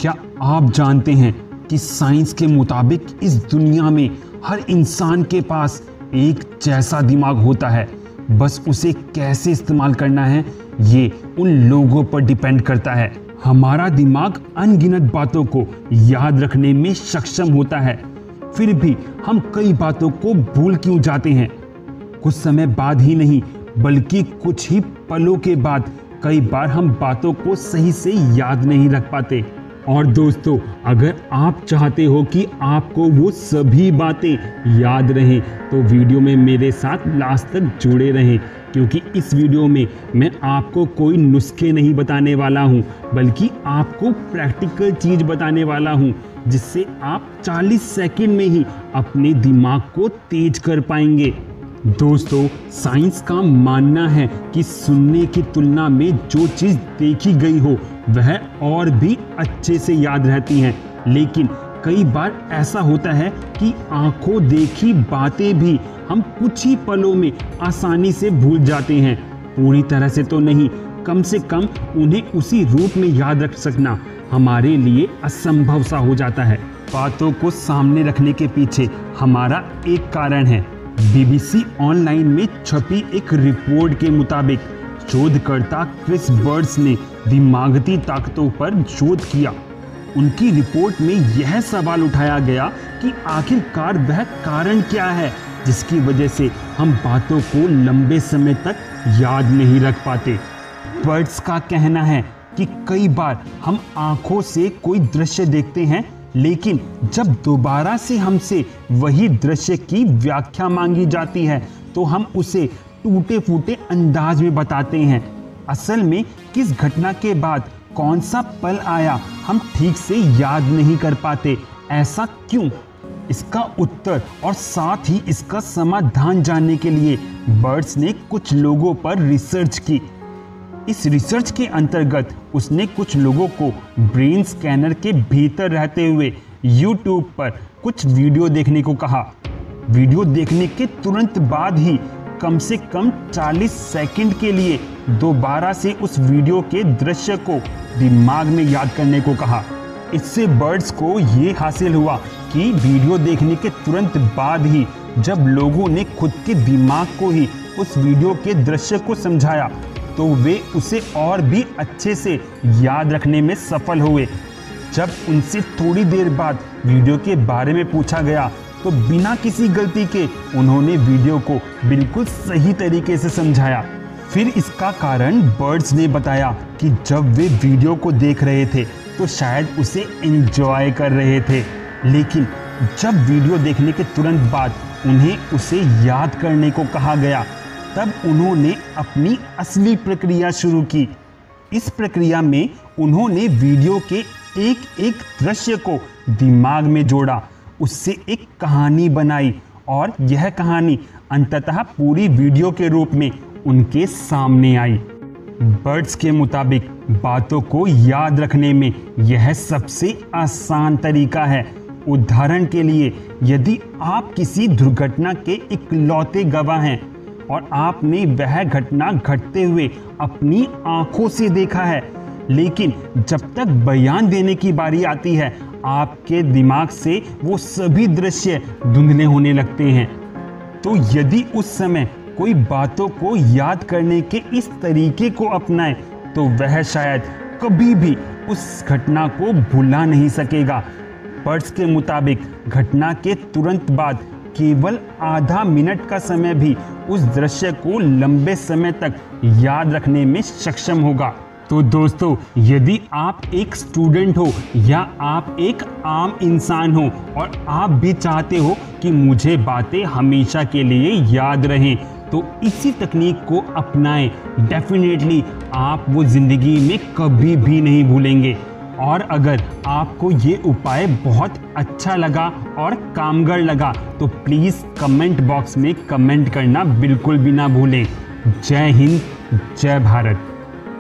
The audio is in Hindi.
क्या आप जानते हैं कि साइंस के मुताबिक इस दुनिया में हर इंसान के पास एक जैसा दिमाग होता है, बस उसे कैसे इस्तेमाल करना है ये उन लोगों पर डिपेंड करता है। हमारा दिमाग अनगिनत बातों को याद रखने में सक्षम होता है, फिर भी हम कई बातों को भूल क्यों जाते हैं। कुछ समय बाद ही नहीं बल्कि कुछ ही पलों के बाद कई बार हम बातों को सही से याद नहीं रख पाते। और दोस्तों, अगर आप चाहते हो कि आपको वो सभी बातें याद रहें तो वीडियो में मेरे साथ लास्ट तक जुड़े रहें, क्योंकि इस वीडियो में मैं आपको कोई नुस्खे नहीं बताने वाला हूं, बल्कि आपको प्रैक्टिकल चीज़ बताने वाला हूं जिससे आप 40 सेकंड में ही अपने दिमाग को तेज कर पाएंगे। दोस्तों, साइंस का मानना है कि सुनने की तुलना में जो चीज़ देखी गई हो वह और भी अच्छे से याद रहती हैं, लेकिन कई बार ऐसा होता है कि आंखों देखी बातें भी हम कुछ ही पलों में आसानी से भूल जाते हैं। पूरी तरह से तो नहीं, कम से कम उन्हें उसी रूप में याद रख सकना हमारे लिए असंभव सा हो जाता है। बातों को सामने रखने के पीछे हमारा एक कारण है। BBC ऑनलाइन में छपी एक रिपोर्ट के मुताबिक शोधकर्ता क्रिस बर्ड्स ने दिमागी ताकतों पर शोध किया। उनकी रिपोर्ट में यह सवाल उठाया गया कि आखिरकार वह कारण क्या है जिसकी वजह से हम बातों को लंबे समय तक याद नहीं रख पाते। बर्ड्स का कहना है कि कई बार हम आंखों से कोई दृश्य देखते हैं, लेकिन जब दोबारा से हमसे वही दृश्य की व्याख्या मांगी जाती है तो हम उसे टूटे फूटे अंदाज में बताते हैं। असल में किस घटना के बाद कौन सा पल आया हम ठीक से याद नहीं कर पाते। ऐसा क्यों? इसका उत्तर और साथ ही इसका समाधान जानने के लिए बर्ड्स ने कुछ लोगों पर रिसर्च की। इस रिसर्च के अंतर्गत उसने कुछ लोगों को ब्रेन स्कैनर के भीतर रहते हुए YouTube पर कुछ वीडियो देखने को कहा। वीडियो देखने के तुरंत बाद ही कम से कम 40 सेकंड के लिए दोबारा से उस वीडियो के दृश्य को दिमाग में याद करने को कहा। इससे बर्ड्स को ये हासिल हुआ कि वीडियो देखने के तुरंत बाद ही जब लोगों ने खुद के दिमाग को ही उस वीडियो के दृश्य को समझाया तो वे उसे और भी अच्छे से याद रखने में सफल हुए। जब उनसे थोड़ी देर बाद वीडियो के बारे में पूछा गया तो बिना किसी गलती के उन्होंने वीडियो को बिल्कुल सही तरीके से समझाया। फिर इसका कारण बर्ड्स ने बताया कि जब वे वीडियो को देख रहे थे तो शायद उसे एंजॉय कर रहे थे, लेकिन जब वीडियो देखने के तुरंत बाद उन्हें उसे याद करने को कहा गया तब उन्होंने अपनी असली प्रक्रिया शुरू की। इस प्रक्रिया में उन्होंने वीडियो के एक एक दृश्य को दिमाग में जोड़ा, उससे एक कहानी बनाई और यह कहानी अंततः पूरी वीडियो के रूप में उनके सामने आई। बर्ड्स के मुताबिक बातों को याद रखने में यह सबसे आसान तरीका है। उदाहरण के लिए, यदि आप किसी दुर्घटना के इकलौते गवाह हैं और आपने वह घटना घटते हुए अपनी आंखों से देखा है, लेकिन जब तक बयान देने की बारी आती है आपके दिमाग से वो सभी दृश्य धुंधले होने लगते हैं, तो यदि उस समय कोई बातों को याद करने के इस तरीके को अपनाए तो वह शायद कभी भी उस घटना को भुला नहीं सकेगा। बर्ड्स के मुताबिक घटना के तुरंत बाद केवल आधा मिनट का समय भी उस दृश्य को लंबे समय तक याद रखने में सक्षम होगा। तो दोस्तों, यदि आप एक स्टूडेंट हो या आप एक आम इंसान हो और आप भी चाहते हो कि मुझे बातें हमेशा के लिए याद रहें, तो इसी तकनीक को अपनाएं। डेफिनेटली आप वो ज़िंदगी में कभी भी नहीं भूलेंगे। और अगर आपको ये उपाय बहुत अच्छा लगा और कामगर लगा तो प्लीज़ कमेंट बॉक्स में कमेंट करना बिल्कुल भी ना भूलें। जय हिंद, जय भारत।